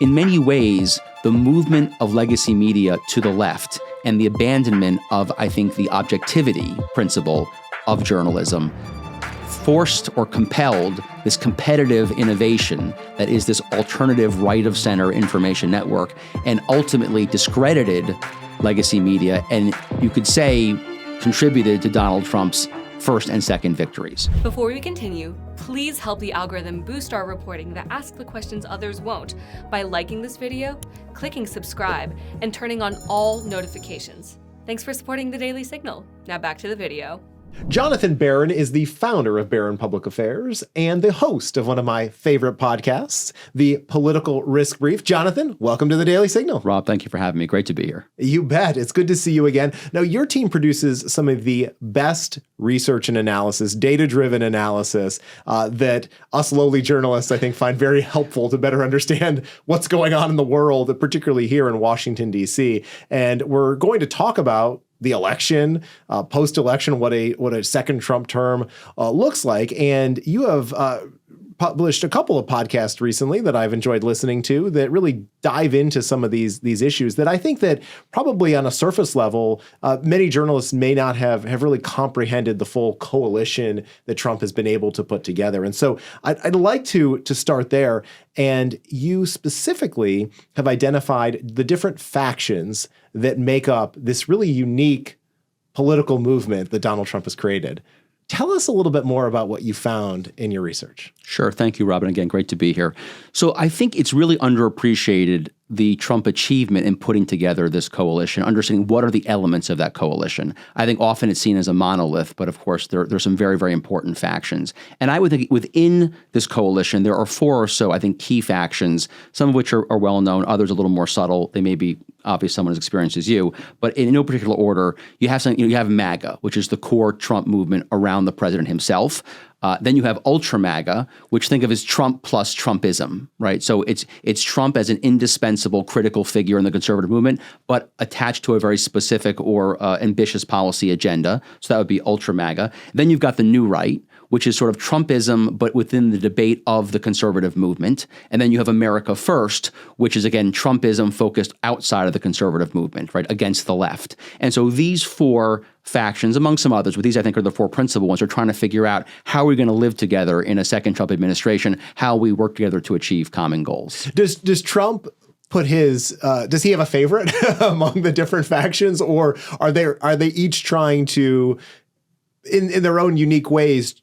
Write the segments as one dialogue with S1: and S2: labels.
S1: in many ways, the movement of legacy media to the left and the abandonment of, I think, the objectivity principle of journalism forced or compelled this competitive innovation that is this alternative right-of-center information network and ultimately discredited legacy media and, you could say, contributed to Donald Trump's first and second victories.
S2: Before we continue, please help the algorithm boost our reporting that asks the questions others won't by liking this video, clicking subscribe, and turning on all notifications. Thanks for supporting the Daily Signal. Now back to the video.
S3: Jonathan Barron is the founder of Barron Public Affairs and the host of one of my favorite podcasts, the Political Risk Brief. Jonathan, welcome to the Daily Signal.
S1: Rob, thank you for having me. Great to be here.
S3: You bet. It's good to see you again. Now, your team produces some of the best research and analysis, data-driven analysis that us lowly journalists, I think, find very helpful to better understand what's going on in the world, particularly here in Washington, D.C. And we're going to talk about the election, post-election, what a second Trump term looks like. And you have published a couple of podcasts recently that I've enjoyed listening to that really dive into some of these issues that I think that probably on a surface level, many journalists may not have really comprehended the full coalition that Trump has been able to put together. And so I'd like to start there. And you specifically have identified the different factions that make up this really unique political movement that Donald Trump has created. Tell us a little bit more about what you found in your research.
S1: Sure. Thank you, Robin. Again, great to be here. So I think it's really underappreciated, the Trump achievement in putting together this coalition, understanding what are the elements of that coalition. I think often it's seen as a monolith, but of course there's some very, very important factions. And I would think within this coalition, there are four or so, I think, key factions, some of which are well known, others a little more subtle. They may be obvious someone as experienced as you, but in no particular order, you have something, you have MAGA, which is the core Trump movement around the president himself. Then you have Ultra MAGA, which think of as Trump plus Trumpism, right? So it's Trump as an indispensable critical figure in the conservative movement, but attached to a very specific or ambitious policy agenda. So that would be Ultra MAGA. Then you've got the New Right, which is sort of Trumpism, but within the debate of the conservative movement. And then you have America First, which is, again, Trumpism focused outside of the conservative movement, right, against the left. And so these four factions, among some others, but these I think are the four principal ones, are trying to figure out how we're going to live together in a second Trump administration, how we work together to achieve common goals.
S3: Does Trump put his, does he have a favorite among the different factions, or are they each trying to, in their own unique ways,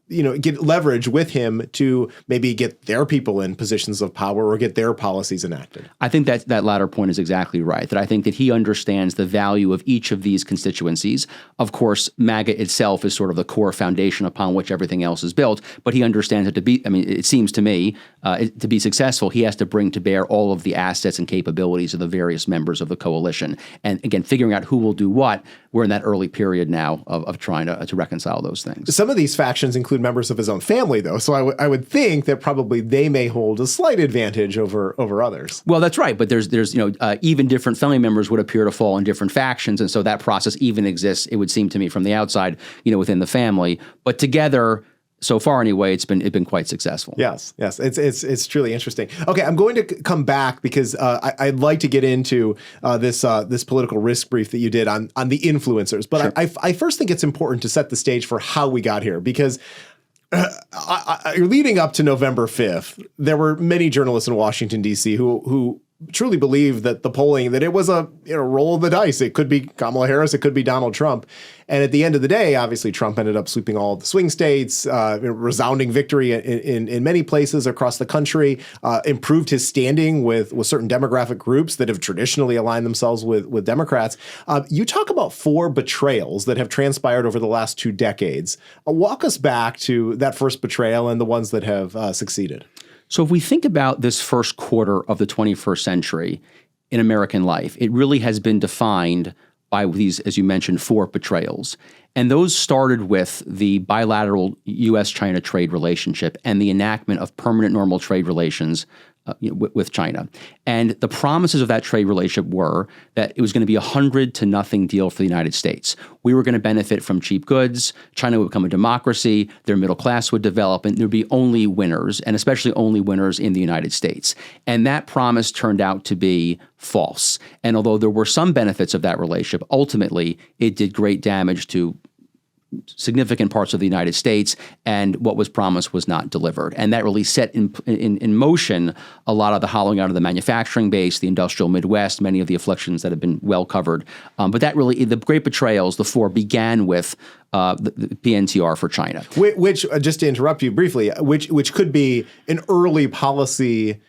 S3: get leverage with him to maybe get their people in positions of power or get their policies enacted?
S1: I think that latter point is exactly right, that I think that he understands the value of each of these constituencies. Of course, MAGA itself is sort of the core foundation upon which everything else is built, but he understands that it seems to me, to be successful, he has to bring to bear all of the assets and capabilities of the various members of the coalition. And again, figuring out who will do what, we're in that early period now of trying to reconcile those things.
S3: Some of these factions include members of his own family, though, so I would think that probably they may hold a slight advantage over others.
S1: Well, that's right, but there's even different family members would appear to fall in different factions, and so that process even exists, it would seem to me from the outside, within the family. But together, so far anyway, it's been quite successful.
S3: Yes, it's truly interesting. Okay, I'm going to come back because I'd like to get into this political risk brief that you did on the influencers. But sure. I first think it's important to set the stage for how we got here, because leading up to November 5th, there were many journalists in Washington, D.C. who truly believed that the polling, that it was a roll of the dice. It could be Kamala Harris, it could be Donald Trump. And at the end of the day, obviously, Trump ended up sweeping all of the swing states, resounding victory in many places across the country, improved his standing with certain demographic groups that have traditionally aligned themselves with Democrats. You talk about four betrayals that have transpired over the last 2 decades. Walk us back to that first betrayal and the ones that have succeeded.
S1: So if we think about this first quarter of the 21st century in American life, it really has been defined by these, as you mentioned, 4 betrayals. And those started with the bilateral U.S.-China trade relationship and the enactment of permanent normal trade relations with China. And the promises of that trade relationship were that it was going to be 100 to nothing deal for the United States. We were going to benefit from cheap goods. China would become a democracy. Their middle class would develop, and there would be only winners, and especially only winners in the United States. And that promise turned out to be false. And although there were some benefits of that relationship, ultimately it did great damage to significant parts of the United States, and what was promised was not delivered. And that really set in motion a lot of the hollowing out of the manufacturing base, the industrial Midwest, many of the afflictions that have been well covered. But that really, the great betrayals, the four, began with the PNTR for China.
S3: Which, just to interrupt you briefly, which could be an early policy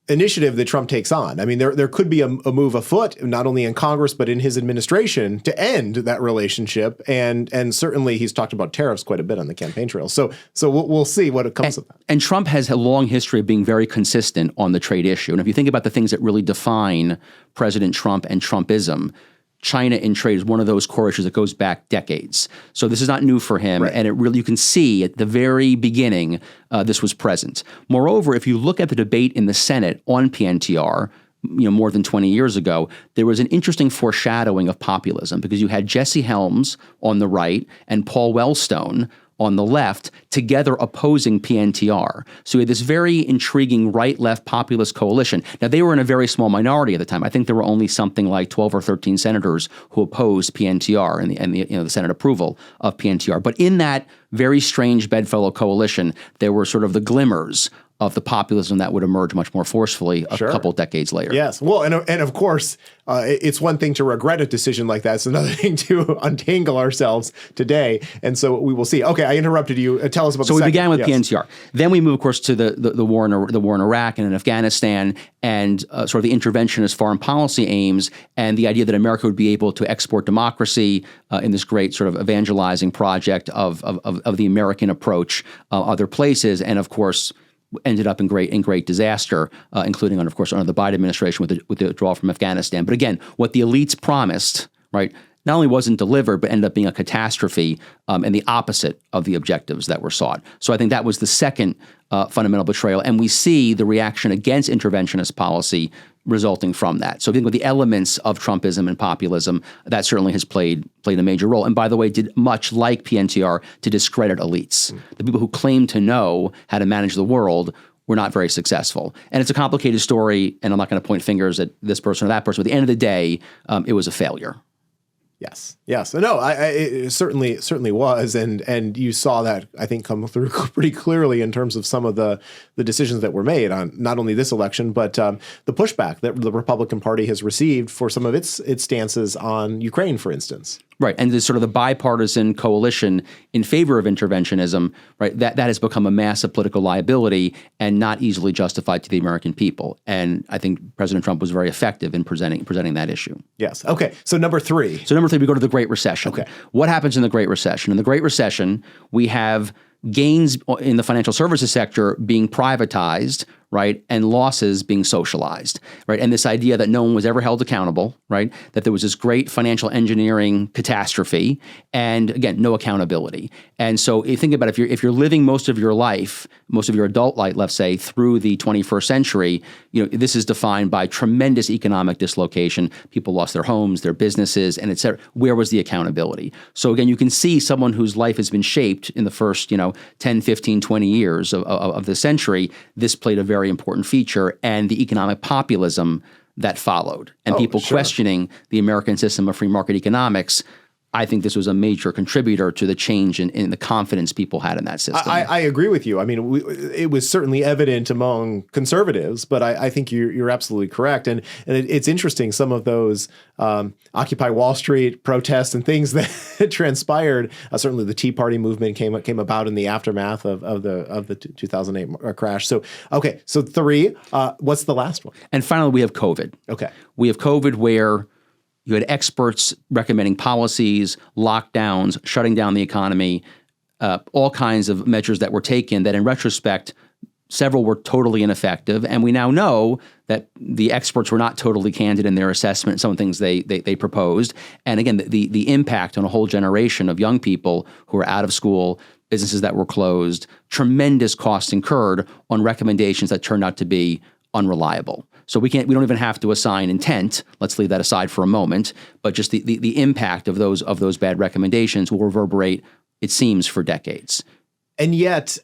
S3: initiative that Trump takes on. I mean, there could be a move afoot, not only in Congress, but in his administration to end that relationship. And certainly he's talked about tariffs quite a bit on the campaign trail. So we'll see what it comes of that.
S1: And Trump has a long history of being very consistent on the trade issue. And if you think about the things that really define President Trump and Trumpism, China in trade is one of those core issues that goes back decades. So this is not new for him. Right. And it really, you can see at the very beginning, this was present. Moreover, if you look at the debate in the Senate on PNTR, more than 20 years ago, there was an interesting foreshadowing of populism because you had Jesse Helms on the right and Paul Wellstone on the left, together opposing PNTR. So we had this very intriguing right-left populist coalition. Now, they were in a very small minority at the time. I think there were only something like 12 or 13 senators who opposed PNTR and the Senate approval of PNTR. But in that very strange bedfellow coalition, there were sort of the glimmers of the populism that would emerge much more forcefully a couple decades later.
S3: Yes. Well, and of course, it's one thing to regret a decision like that. It's another thing to untangle ourselves today. And so we will see. Okay, I interrupted you. Tell us about
S1: So we began with PNTR. Then we move, of course, to the war in Iraq and in Afghanistan and sort of the interventionist foreign policy aims and the idea that America would be able to export democracy in this great sort of evangelizing project of the American approach other places. And of course, ended up in great disaster, including, of course, under the Biden administration with the withdrawal from Afghanistan. But again, what the elites promised, right, not only wasn't delivered, but ended up being a catastrophe and the opposite of the objectives that were sought. So I think that was the second fundamental betrayal. And we see the reaction against interventionist policy resulting from that. So I think with the elements of Trumpism and populism, that certainly has played a major role. And by the way, did much like PNTR to discredit elites. The people who claim to know how to manage the world were not very successful. And it's a complicated story, and I'm not going to point fingers at this person or that person. But at the end of the day, it was a failure.
S3: Yes. No, it certainly was, and you saw that, I think, come through pretty clearly in terms of some of the decisions that were made on not only this election, but the pushback that the Republican Party has received for some of its stances on Ukraine, for instance.
S1: Right, and the sort of the bipartisan coalition in favor of interventionism, right, that has become a massive political liability and not easily justified to the American people. And I think President Trump was very effective in presenting that issue.
S3: Yes. Okay. So number three,
S1: we go to the Great Recession.
S3: Okay.
S1: What happens in the Great Recession? In the Great Recession, we have gains in the financial services sector being privatized, right, and losses being socialized, right? And this idea that no one was ever held accountable, right, that there was this great financial engineering catastrophe, and again, no accountability. And so you think about if you're living most of your life, most of your adult life, let's say, through the 21st century, this is defined by tremendous economic dislocation. People lost their homes, their businesses, and et cetera. Where was the accountability? So again, you can see someone whose life has been shaped in the first, 10, 15, 20 years of the century. This played a very important feature, and the economic populism that followed, and people questioning the American system of free market economics. I think this was a major contributor to the change in the confidence people had in that system.
S3: I agree with you. I mean, it was certainly evident among conservatives, but I think you're absolutely correct. And it's interesting, some of those Occupy Wall Street protests and things that transpired. Certainly, the Tea Party movement came about in the aftermath of the 2008 crash. So, okay, so three. What's the last one?
S1: And finally, we have COVID.
S3: Okay,
S1: we have COVID where you had experts recommending policies, lockdowns, shutting down the economy, all kinds of measures that were taken that in retrospect, several were totally ineffective. And we now know that the experts were not totally candid in their assessment of some of the things they proposed. And again, the impact on a whole generation of young people who are out of school, businesses that were closed, tremendous costs incurred on recommendations that turned out to be unreliable. So we don't even have to assign intent. Let's leave that aside for a moment. But just the impact of those bad recommendations will reverberate, it seems, for decades.
S3: And yet,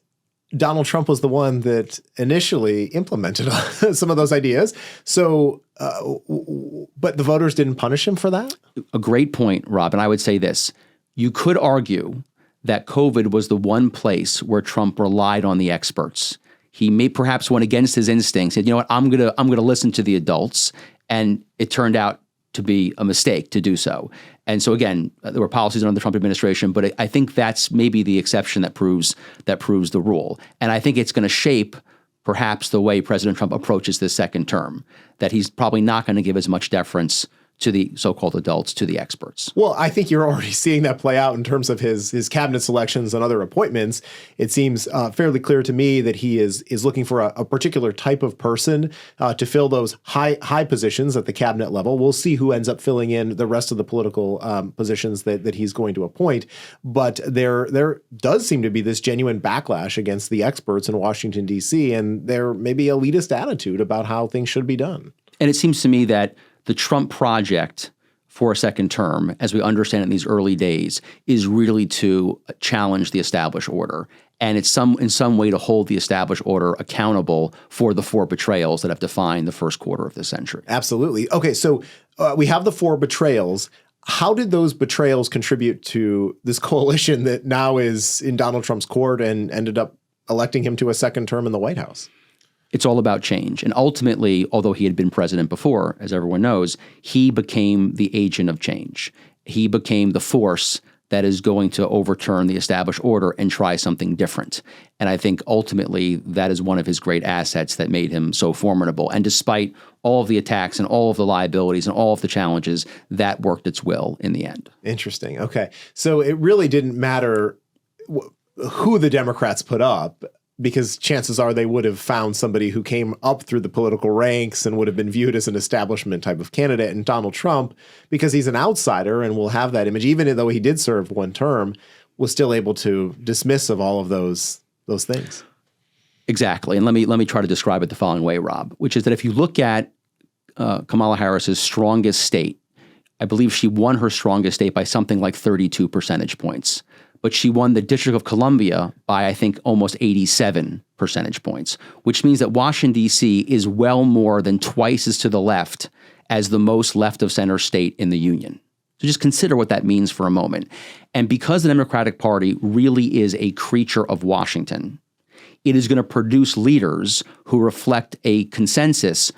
S3: Donald Trump was the one that initially implemented some of those ideas. So, but the voters didn't punish him for that?
S1: A great point, Rob. And I would say this. You could argue that COVID was the one place where Trump relied on the experts. He may perhaps went against his instincts, said, you know what, I'm gonna listen to the adults. And it turned out to be a mistake to do so. And so again, there were policies under the Trump administration, but I think that's maybe the exception that proves the rule. And I think it's going to shape perhaps the way President Trump approaches this second term, that he's probably not going to give as much deference to the so-called adults, to the experts.
S3: Well, I think you're already seeing that play out in terms of his cabinet selections and other appointments. It seems fairly clear to me that he is looking for a particular type of person to fill those high positions at the cabinet level. We'll see who ends up filling in the rest of the political positions that he's going to appoint. But there does seem to be this genuine backlash against the experts in Washington, D.C., and there may be elitist attitude about how things should be done.
S1: And it seems to me that the Trump project for a second term, as we understand it in these early days, is really to challenge the established order. And it's in some way to hold the established order accountable for the four betrayals that have defined the first quarter of the century.
S3: Absolutely. Okay, so we have the four betrayals. How did those betrayals contribute to this coalition that now is in Donald Trump's court and ended up electing him to a second term in the White House?
S1: It's all about change. And ultimately, although he had been president before, as everyone knows, he became the agent of change. He became the force that is going to overturn the established order and try something different. And I think ultimately that is one of his great assets that made him so formidable. And despite all of the attacks and all of the liabilities and all of the challenges, that worked its will in the end.
S3: Interesting. Okay. So it really didn't matter who the Democrats put up, because chances are they would have found somebody who came up through the political ranks and would have been viewed as an establishment type of candidate. And Donald Trump, because he's an outsider and will have that image, even though he did serve one term, was still able to dismiss of all of those things.
S1: Exactly. And let me try to describe it the following way, Rob, which is that if you look at Kamala Harris's strongest state, I believe she won her strongest state by something like 32 percentage points. But she won the District of Columbia by, I think, almost 87 percentage points, which means that Washington, D.C. is well more than twice as to the left as the most left-of-center state in the Union. So just consider what that means for a moment. And because the Democratic Party really is a creature of Washington, it is going to produce leaders who reflect a consensus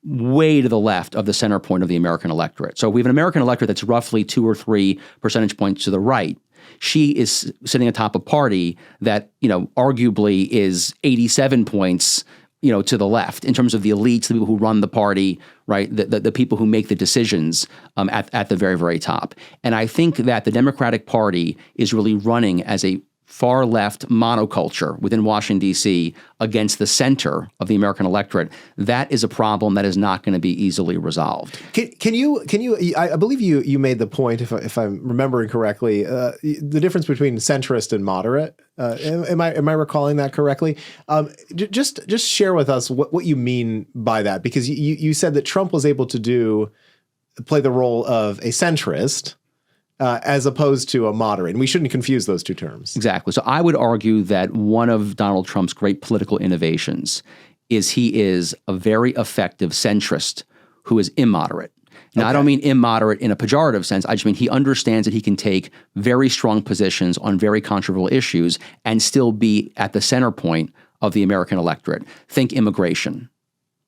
S1: way to the left of the center point of the American electorate. So we have an American electorate that's roughly 2 or 3 percentage points to the right. She is sitting atop a party that, arguably is 87 points, to the left in terms of the elites, the people who run the party, right? The people who make the decisions at the very, very top. And I think that the Democratic Party is really running as a far left monoculture within Washington, D.C. against the center of the American electorate. That is a problem that is not going to be easily resolved.
S3: Can you? I believe you made the point, if I'm remembering correctly, the difference between centrist and moderate. Am I recalling that correctly? Just share with us what you mean by that, because you said that Trump was able to play the role of a centrist, as opposed to a moderate. And we shouldn't confuse those two terms.
S1: Exactly. So I would argue that one of Donald Trump's great political innovations is he is a very effective centrist who is immoderate. Now, okay. I don't mean immoderate in a pejorative sense. I just mean he understands that he can take very strong positions on very controversial issues and still be at the center point of the American electorate. Think immigration,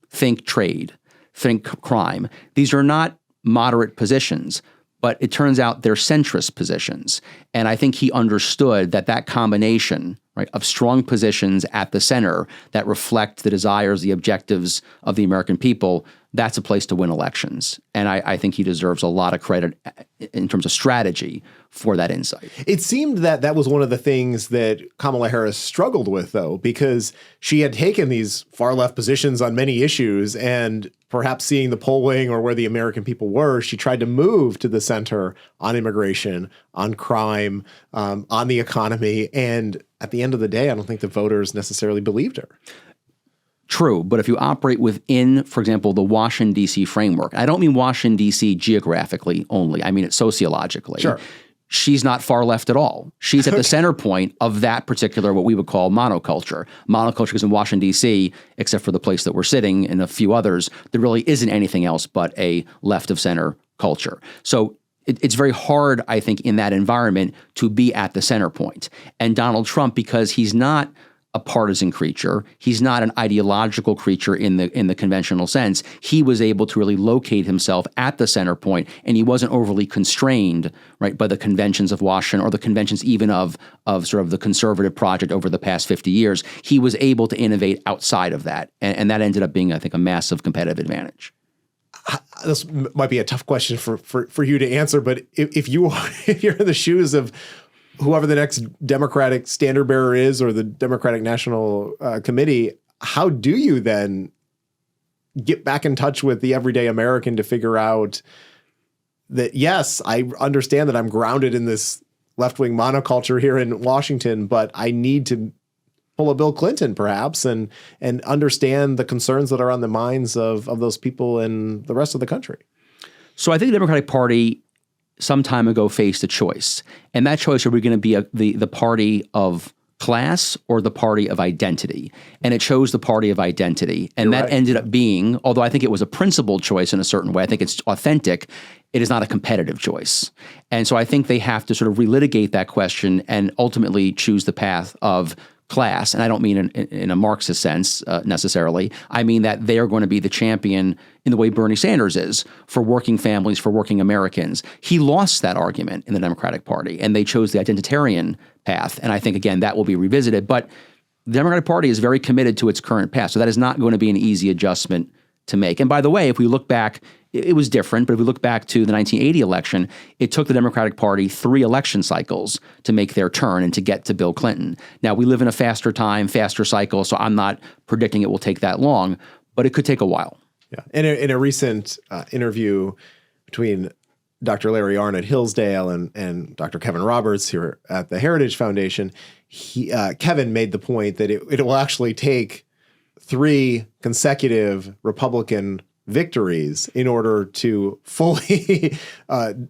S1: think trade, think crime. These are not moderate positions, but it turns out they're centrist positions. And I think he understood that combination, right, of strong positions at the center that reflect the desires, the objectives of the American people, that's a place to win elections. And I think he deserves a lot of credit in terms of strategy for that insight.
S3: It seemed that was one of the things that Kamala Harris struggled with, though, because she had taken these far left positions on many issues, and perhaps seeing the polling or where the American people were, she tried to move to the center on immigration, on crime, on the economy. And at the end of the day, I don't think the voters necessarily believed her.
S1: True, but if you operate within, for example, the Washington, D.C. framework, I don't mean Washington, D.C. geographically only, I mean it sociologically.
S3: Sure.
S1: She's not far left at all. She's at the center point of that particular, what we would call monoculture. Monoculture is in Washington, D.C., except for the place that we're sitting and a few others, there really isn't anything else but a left of center culture. So it's very hard, I think, in that environment to be at the center point. And Donald Trump, because he's not a partisan creature, he's not an ideological creature in the conventional sense, he was able to really locate himself at the center point, and he wasn't overly constrained, right, by the conventions of Washington or the conventions even of sort of the conservative project over the past 50 years. He was able to innovate outside of that, and that ended up being, I think, a massive competitive advantage.
S3: This might be a tough question for you to answer, but if you're in the shoes of whoever the next Democratic standard bearer is or the Democratic National Committee, how do you then get back in touch with the everyday American to figure out that, yes, I understand that I'm grounded in this left-wing monoculture here in Washington, but I need to pull a Bill Clinton perhaps and understand the concerns that are on the minds of those people in the rest of the country?
S1: So I think the Democratic Party some time ago faced a choice. And that choice, are we going to be the party of class or the party of identity? And it chose the party of identity. And that ended up being, although I think it was a principled choice in a certain way, I think it's authentic, it is not a competitive choice. And so I think they have to sort of relitigate that question and ultimately choose the path of class. And I don't mean in a Marxist sense necessarily. I mean that they are going to be the champion in the way Bernie Sanders is for working families, for working Americans. He lost that argument in the Democratic Party, and they chose the identitarian path. And I think, again, that will be revisited. But the Democratic Party is very committed to its current path. So that is not going to be an easy adjustment to make. And by the way, if we look back, it was different, but if we look back to the 1980 election, it took the Democratic Party 3 election cycles to make their turn and to get to Bill Clinton. Now, we live in a faster time, faster cycle, so I'm not predicting it will take that long, but it could take a while.
S3: Yeah. In a recent interview between Dr. Larry Arnn at Hillsdale and Dr. Kevin Roberts here at the Heritage Foundation, Kevin made the point that it will actually take 3 consecutive Republican victories in order to fully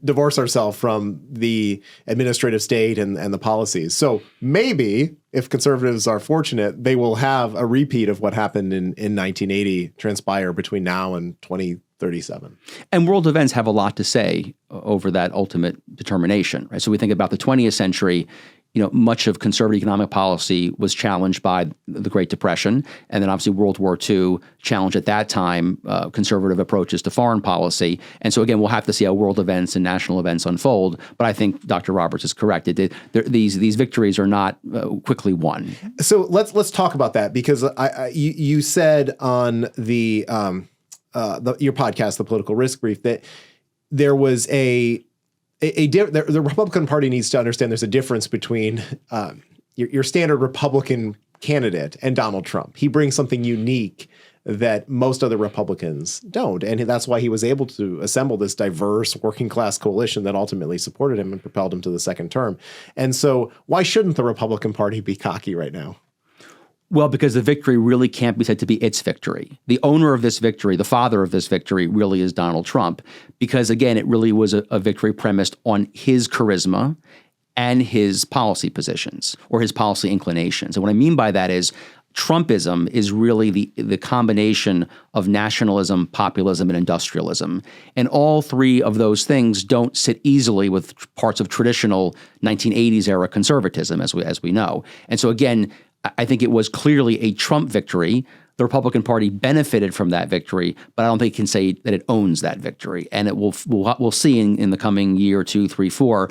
S3: divorce ourselves from the administrative state and the policies. So maybe if conservatives are fortunate, they will have a repeat of what happened in 1980 transpire between now and 2037.
S1: And world events have a lot to say over that ultimate determination, right? So we think about the 20th century, much of conservative economic policy was challenged by the Great Depression, and then obviously World War II challenged at that time conservative approaches to foreign policy. And so again, we'll have to see how world events and national events unfold. But I think Dr. Roberts is correct. These victories are not quickly won.
S3: So let's talk about that, because you said on your podcast, The Political Risk Brief, that there was the Republican Party needs to understand there's a difference between your standard Republican candidate and Donald Trump. He brings something unique that most other Republicans don't. And that's why he was able to assemble this diverse working class coalition that ultimately supported him and propelled him to the second term. And so why shouldn't the Republican Party be cocky right now?
S1: Well, because the victory really can't be said to be its victory. The owner of this victory, the father of this victory, really is Donald Trump, because, again, it really was a victory premised on his charisma and his policy positions or his policy inclinations. And what I mean by that is Trumpism is really the combination of nationalism, populism, and industrialism. And all 3 of those things don't sit easily with parts of traditional 1980s era conservatism, as we know. And so, again, I think it was clearly a Trump victory. The Republican Party benefited from that victory, but I don't think you can say that it owns that victory. And we'll see in the coming year, 2, 3, 4,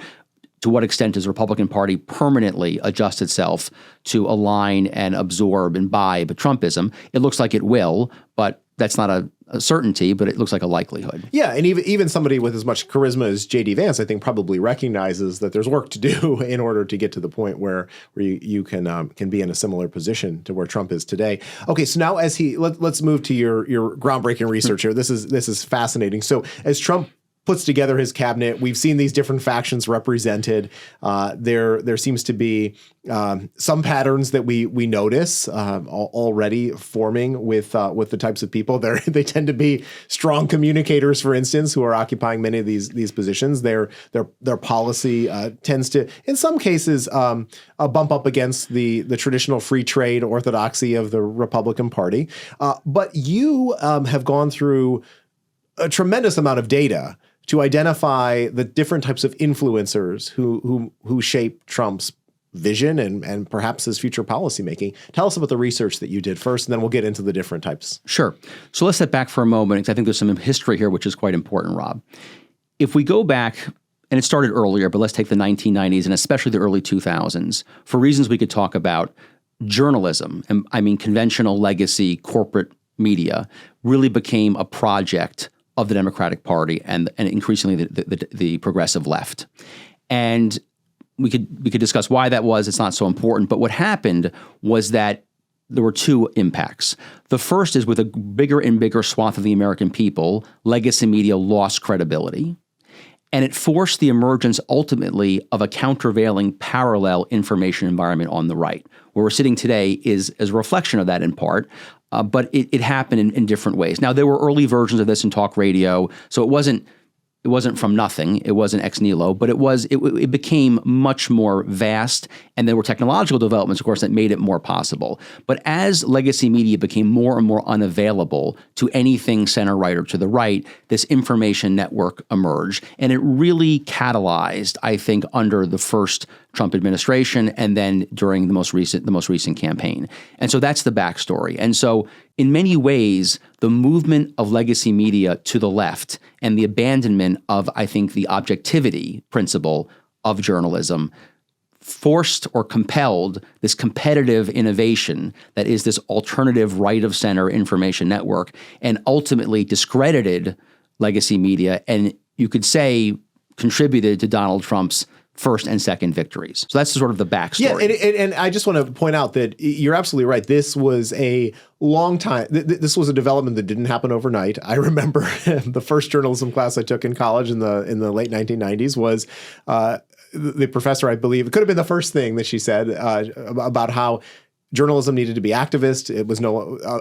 S1: to what extent does the Republican Party permanently adjust itself to align and absorb and imbibe Trumpism. It looks like it will, but that's not a certainty, but it looks like a likelihood.
S3: Yeah, and even somebody with as much charisma as J.D. Vance, I think, probably recognizes that there's work to do in order to get to the point where you can be in a similar position to where Trump is today. Okay, so now let's move to your groundbreaking research here. This is fascinating. So as Trump puts together his cabinet. We've seen these different factions represented. There seems to be some patterns that we notice already forming with the types of people. They tend to be strong communicators, for instance, who are occupying many of these positions. Their policy tends to, in some cases, bump up against the traditional free trade orthodoxy of the Republican Party. But you have gone through a tremendous amount of data to identify the different types of influencers who shape Trump's vision and perhaps his future policymaking. Tell us about the research that you did first, and then we'll get into the different types.
S1: Sure. So let's step back for a moment, because I think there's some history here which is quite important, Rob. If we go back, and it started earlier, but let's take the 1990s and especially the early 2000s, for reasons we could talk about, journalism, and I mean conventional legacy corporate media, really became a project of the Democratic Party and increasingly the progressive left. And we could discuss why that was. It's not so important. But what happened was that there were two impacts. The first is, with a bigger and bigger swath of the American people, legacy media lost credibility. And it forced the emergence ultimately of a countervailing parallel information environment on the right. Where we're sitting today is a reflection of that in part. But it happened in different ways. Now, there were early versions of this in talk radio, so it wasn't from nothing. It wasn't ex nihilo, but it became much more vast, and there were technological developments, of course, that made it more possible. But as legacy media became more and more unavailable to anything center right or to the right, this information network emerged, and it really catalyzed, I think, under the first Trump administration and then during the most recent campaign. And so that's the backstory. And so in many ways, the movement of legacy media to the left and the abandonment of, I think, the objectivity principle of journalism forced or compelled this competitive innovation that is this alternative right-of-center information network, and ultimately discredited legacy media, and you could say contributed to Donald Trump's first and second victories. So that's sort of the backstory.
S3: Yeah, and I just want to point out that you're absolutely right. This was a long time. This was a development that didn't happen overnight. I remember the first journalism class I took in college in the late 1990s was the professor, I believe, it could have been the first thing that she said about how journalism needed to be activist. It was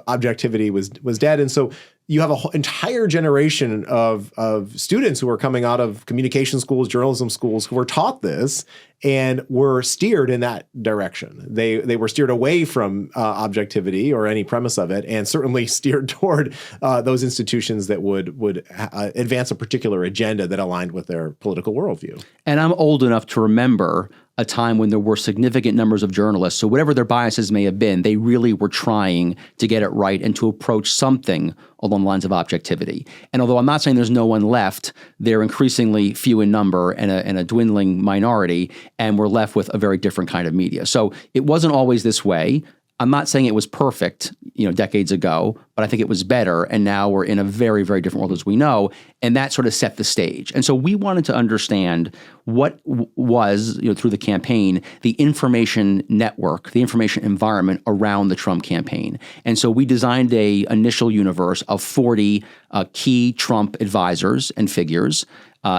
S3: objectivity was dead. And so you have an entire generation of students who are coming out of communication schools, journalism schools, who were taught this and were steered in that direction. They were steered away from objectivity or any premise of it, and certainly steered toward those institutions that would advance a particular agenda that aligned with their political worldview.
S1: And I'm old enough to remember a time when there were significant numbers of journalists. So whatever their biases may have been, they really were trying to get it right and to approach something along the lines of objectivity. And although I'm not saying there's no one left, they're increasingly few in number and a dwindling minority, and we're left with a very different kind of media. So it wasn't always this way. I'm not saying it was perfect, decades ago, but I think it was better. And now we're in a very, very different world as we know. And that sort of set the stage. And so we wanted to understand what was, through the campaign, the information network, the information environment around the Trump campaign. And so we designed a initial universe of 40 key Trump advisors and figures.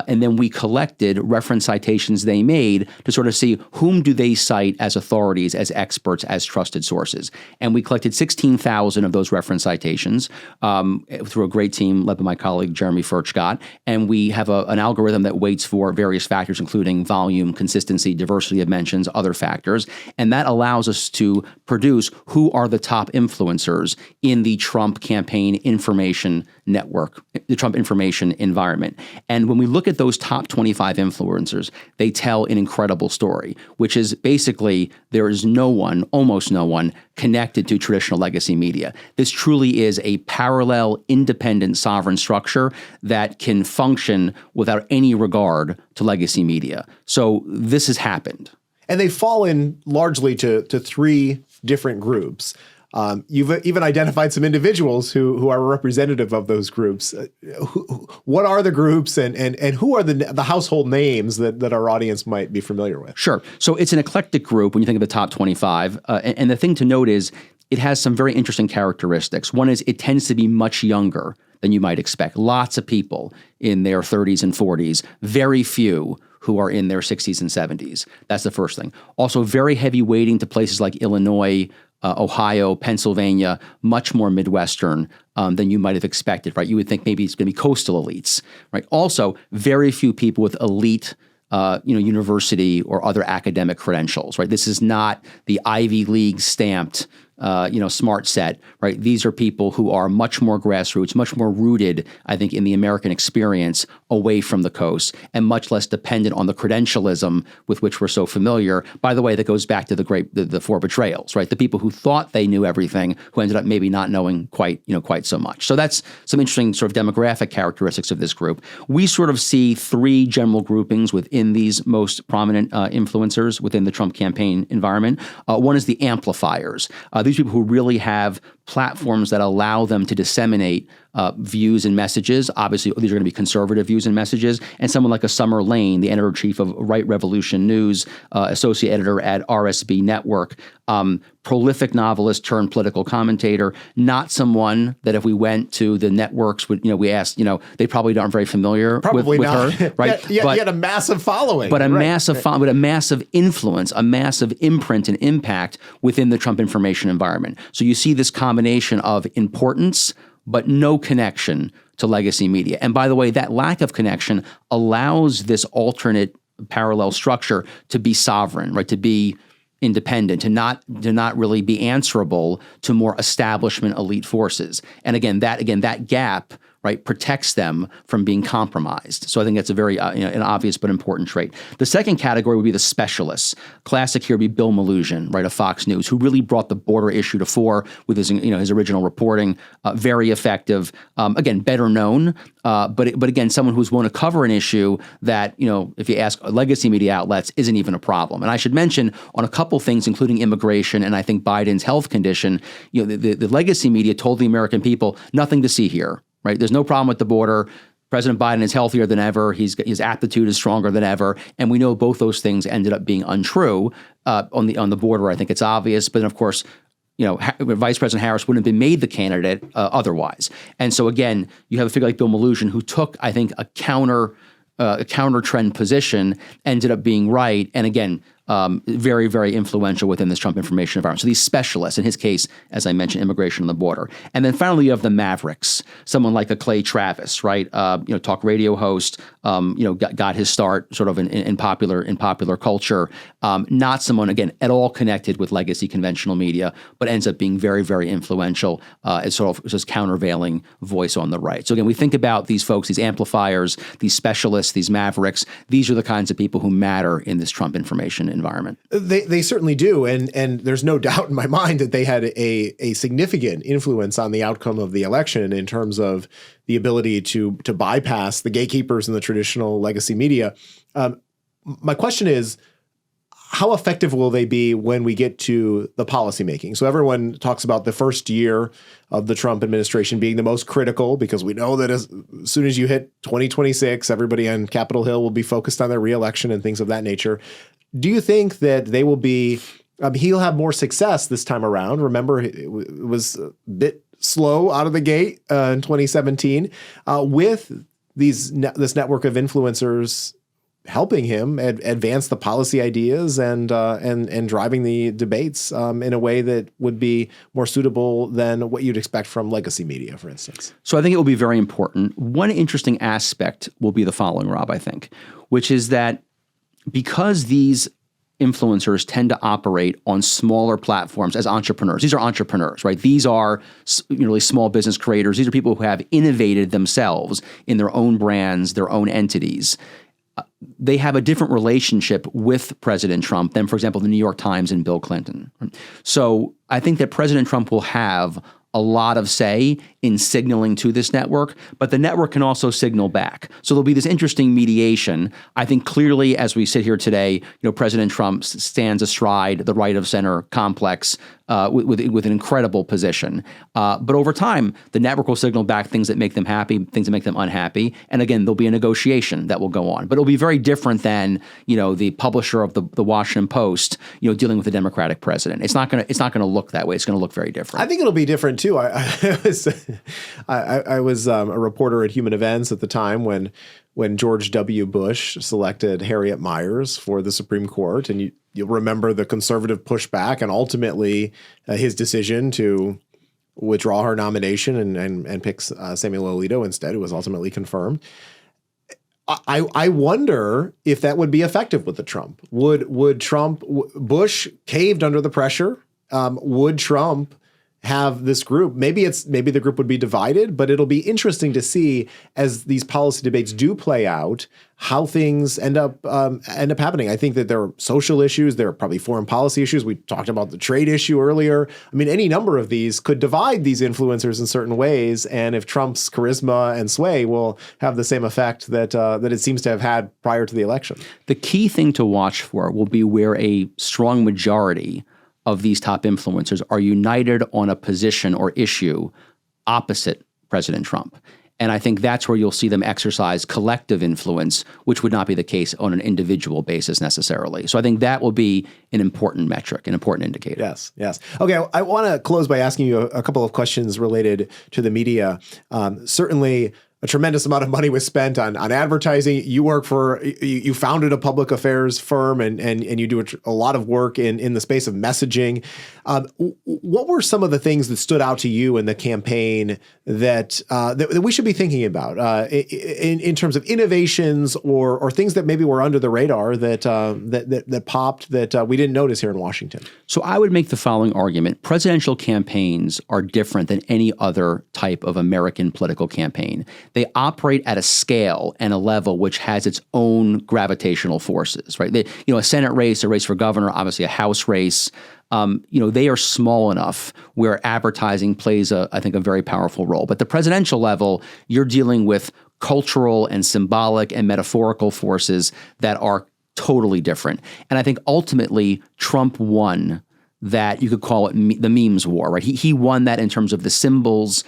S1: And then we collected reference citations they made to sort of see whom do they cite as authorities, as experts, as trusted sources. And we collected 16,000 of those reference citations through a great team led by my colleague Jeremy Furchgott. And we have an algorithm that weights for various factors, including volume, consistency, diversity of mentions, other factors. And that allows us to produce who are the top influencers in the Trump campaign information network, the Trump information environment. And when we look at those top 25 influencers, they tell an incredible story, which is basically there is no one, almost no one, connected to traditional legacy media. This truly is a parallel, independent, sovereign structure that can function without any regard to legacy media. So this has happened.
S3: And they fall in largely to three different groups. You've even identified some individuals who are representative of those groups. What are the groups and who are the household names that our audience might be familiar with?
S1: Sure. So it's an eclectic group when you think of the top 25. And the thing to note is it has some very interesting characteristics. One is it tends to be much younger than you might expect. Lots of people in their 30s and 40s, very few who are in their 60s and 70s. That's the first thing. Also, very heavy weighting to places like Illinois, Ohio, Pennsylvania, much more Midwestern than you might have expected, right? You would think maybe it's going to be coastal elites, right? Also, very few people with elite university or other academic credentials, right? This is not the Ivy League stamped smart set, right? These are people who are much more grassroots, much more rooted, I think, in the American experience away from the coast and much less dependent on the credentialism with which we're so familiar. By the way, that goes back to the Four Betrayals, right? The people who thought they knew everything, who ended up maybe not knowing quite so much. So that's some interesting sort of demographic characteristics of this group. We sort of see three general groupings within these most prominent influencers within the Trump campaign environment. One is the amplifiers. These people who really have platforms that allow them to disseminate views and messages. Obviously, these are going to be conservative views and messages. And someone like a Summer Lane, the editor-in-chief of Right Revolution News, associate editor at RSB Network, prolific novelist turned political commentator, not someone that if we went to the networks, we asked, they probably aren't very familiar with her, right?
S3: But yet a massive following.
S1: But a massive influence, a massive imprint and impact within the Trump information environment. So you see this combination of importance, but no connection to legacy media. And by the way, that lack of connection allows this alternate parallel structure to be sovereign, right? To be independent, to not really be answerable to more establishment elite forces. And again, that gap, right, protects them from being compromised. So I think that's a very an obvious but important trait. The second category would be the specialists. Classic here would be Bill Malugin, right, of Fox News, who really brought the border issue to fore with his original reporting. Very effective. Again, better known, but again, someone who's willing to cover an issue that if you ask legacy media outlets isn't even a problem. And I should mention on a couple things, including immigration and I think Biden's health condition. The legacy media told the American people nothing to see here. Right? There's no problem with the border. President Biden is healthier than ever. His aptitude is stronger than ever. And we know both those things ended up being untrue on the border. I think it's obvious. But then, of course, Vice President Harris wouldn't have been made the candidate otherwise. And so, again, you have a figure like Bill Malugin who took, I think, a counter trend position, ended up being right. And again, very, very influential within this Trump information environment. So these specialists, in his case, as I mentioned, immigration on the border. And then finally, you have the mavericks, someone like a Clay Travis, right? Talk radio host, got his start sort of in popular culture. Not someone, again, at all connected with legacy conventional media, but ends up being very, very influential as sort of this countervailing voice on the right. So again, we think about these folks, these amplifiers, these specialists, these mavericks. These are the kinds of people who matter in this Trump information environment.
S3: They certainly do, and there's no doubt in my mind that they had a significant influence on the outcome of the election in terms of the ability to bypass the gatekeepers in the traditional legacy media. My question is, how effective will they be when we get to the policymaking? So everyone talks about the first year of the Trump administration being the most critical because we know that as soon as you hit 2026, everybody on Capitol Hill will be focused on their reelection and things of that nature. Do you think that they will be, he'll have more success this time around? Remember, it was a bit slow out of the gate in 2017 with this network of influencers helping him advance the policy ideas and driving the debates in a way that would be more suitable than what you'd expect from legacy media, for instance.
S1: So I think it will be very important. One interesting aspect will be the following, Rob, I think, which is that because these influencers tend to operate on smaller platforms as entrepreneurs. These are entrepreneurs, right? These are really small business creators. These are people who have innovated themselves in their own brands, their own entities. They have a different relationship with President Trump than, for example, the New York Times and Bill Clinton. So I think that President Trump will have a lot of say in signaling to this network, but the network can also signal back. So there'll be this interesting mediation. I think clearly, as we sit here today, President Trump stands astride the right of center complex. with an incredible position. But over time, the network will signal back things that make them happy, things that make them unhappy. And again, there'll be a negotiation that will go on. But it'll be very different than, the publisher of the Washington Post, dealing with a Democratic president. It's not going to look that way. It's going to look very different.
S3: I think it'll be different too. I was a reporter at Human Events at the time when George W. Bush selected Harriet Miers for the Supreme Court, and you'll remember the conservative pushback and ultimately his decision to withdraw her nomination and pick Samuel Alito instead, who was ultimately confirmed. I wonder if that would be effective with the Trump. Would Trump, Bush caved under the pressure? Would Trump have this group? Maybe the group would be divided, but it'll be interesting to see as these policy debates do play out how things end up happening. I think that there are social issues, there are probably foreign policy issues. We talked about the trade issue earlier. I mean, any number of these could divide these influencers in certain ways, and if Trump's charisma and sway will have the same effect that it seems to have had prior to the election.
S1: The key thing to watch for will be where a strong majority of these top influencers are united on a position or issue opposite President Trump. And I think that's where you'll see them exercise collective influence, which would not be the case on an individual basis necessarily. So I think that will be an important metric, an important indicator.
S3: Yes. Okay, I want to close by asking you a couple of questions related to the media. Certainly, a tremendous amount of money was spent on advertising. You founded a public affairs firm and you do a lot of work in the space of messaging. What were some of the things that stood out to you in the campaign that we should be thinking about in terms of innovations or things that maybe were under the radar that popped that we didn't notice here in Washington?
S1: So I would make the following argument. Presidential campaigns are different than any other type of American political campaign. They operate at a scale and a level which has its own gravitational forces, right? A Senate race, a race for governor, obviously a House race. They are small enough where advertising plays, I think, a very powerful role. But the presidential level, you're dealing with cultural and symbolic and metaphorical forces that are totally different. And I think ultimately Trump won that. You could call it the memes war, right? He won that in terms of the symbols,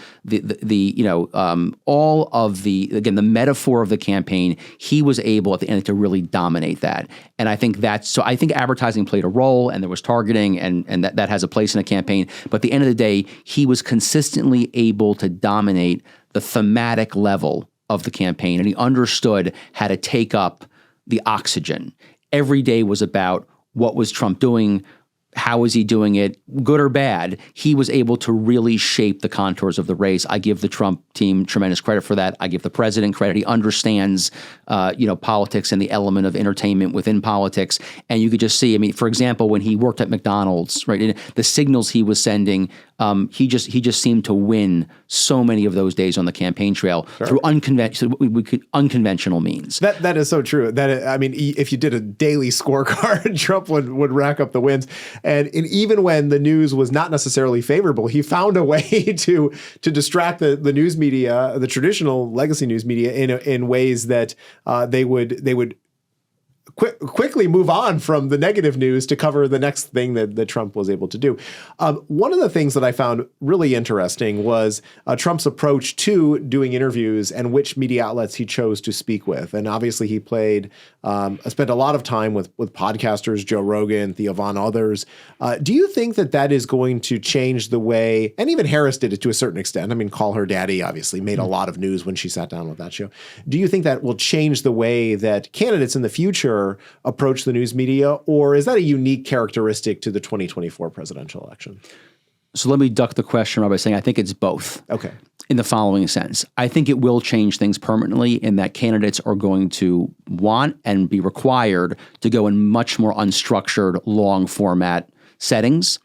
S1: all of the metaphor of the campaign. He was able at the end to really dominate that. And I think I think advertising played a role, and there was targeting, and that has a place in a campaign. But at the end of the day, he was consistently able to dominate the thematic level of the campaign, and he understood how to take up the oxygen. Every day was about what was Trump doing, how was he doing it, good or bad. He was able to really shape the contours of the race. I give the Trump team tremendous credit for that. I give the president credit. He understands, politics and the element of entertainment within politics. And you could just see, for example, when he worked at McDonald's, right, the signals he was sending, he just seemed to win so many of those days on the campaign trail through unconventional means.
S3: That is so true. If you did a daily scorecard, Trump would rack up the wins. And even when the news was not necessarily favorable, he found a way to distract the news media, the traditional legacy news media, in ways that they would quickly move on from the negative news to cover the next thing that Trump was able to do. One of the things that I found really interesting was Trump's approach to doing interviews and which media outlets he chose to speak with. And obviously he spent a lot of time with podcasters, Joe Rogan, Theo Von, others. Do you think that is going to change the way, and even Harris did it to a certain extent. Call Her Daddy obviously made a lot of news when she sat down with that show. Do you think that will change the way that candidates in the future approach the news media, or is that a unique characteristic to the 2024 presidential election?
S1: So let me duck the question by saying I think it's both.
S3: Okay.
S1: In the following sense, I think it will change things permanently in that candidates are going to want and be required to go in much more unstructured, long format settings.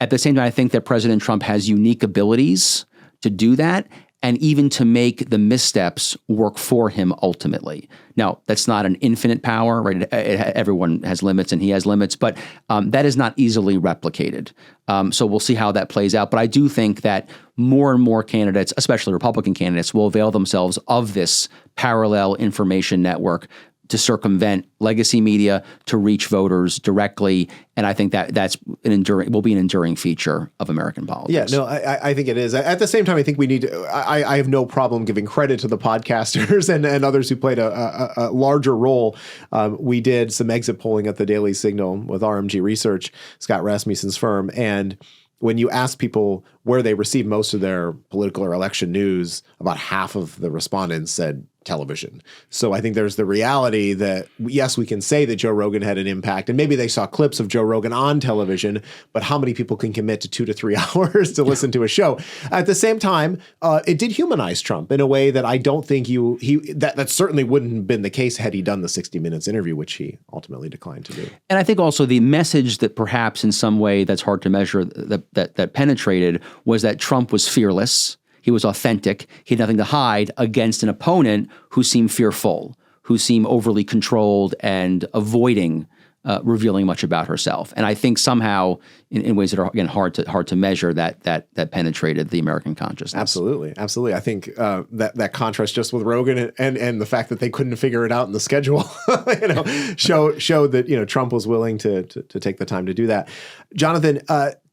S1: At the same time, I think that President Trump has unique abilities to do that, and even to make the missteps work for him ultimately. Now, that's not an infinite power, right? Everyone has limits, and he has limits, but that is not easily replicated. So we'll see how that plays out. But I do think that more and more candidates, especially Republican candidates, will avail themselves of this parallel information network to circumvent legacy media, to reach voters directly. And I think that will be an enduring feature of American politics.
S3: Yeah, no, I think it is. At the same time, I think we need to, I have no problem giving credit to the podcasters and others who played a larger role. We did some exit polling at the Daily Signal with RMG Research, Scott Rasmussen's firm. And when you ask people where they receive most of their political or election news, about half of the respondents said television. So I think there's the reality that, yes, we can say that Joe Rogan had an impact, and maybe they saw clips of Joe Rogan on television, but how many people can commit to 2 to 3 hours to listen to a show? At the same time, it did humanize Trump in a way that I don't think that certainly wouldn't have been the case had he done the 60 Minutes interview, which he ultimately declined to do.
S1: And I think also the message that perhaps in some way that's hard to measure that penetrated was that Trump was fearless. He was authentic. He had nothing to hide against an opponent who seemed fearful, who seemed overly controlled and avoiding revealing much about herself. And I think somehow, in ways that are again hard to measure, that penetrated the American consciousness.
S3: Absolutely. I think that contrast just with Rogan and the fact that they couldn't figure it out in the schedule, showed that Trump was willing to take the time to do that. Jonathan,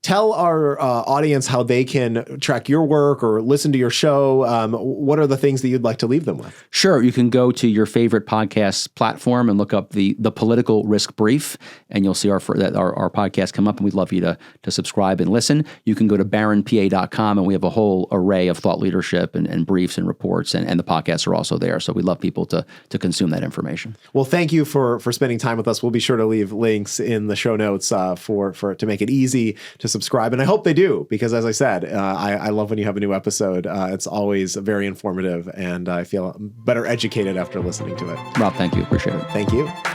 S3: tell our audience how they can track your work or listen to your show. What are the things that you'd like to leave them with?
S1: Sure. You can go to your favorite podcast platform and look up the Political Risk Brief, and you'll see our podcast come up, and we'd love you to subscribe and listen. You can go to barronpa.com, and we have a whole array of thought leadership and briefs and reports, and the podcasts are also there. So we'd love people to consume that information.
S3: Well, thank you for spending time with us. We'll be sure to leave links in the show notes to make it easy to subscribe. And I hope they do, because as I said, I love when you have a new episode. It's always very informative, and I feel better educated after listening to it.
S1: Rob, thank you. Appreciate it.
S3: Thank you.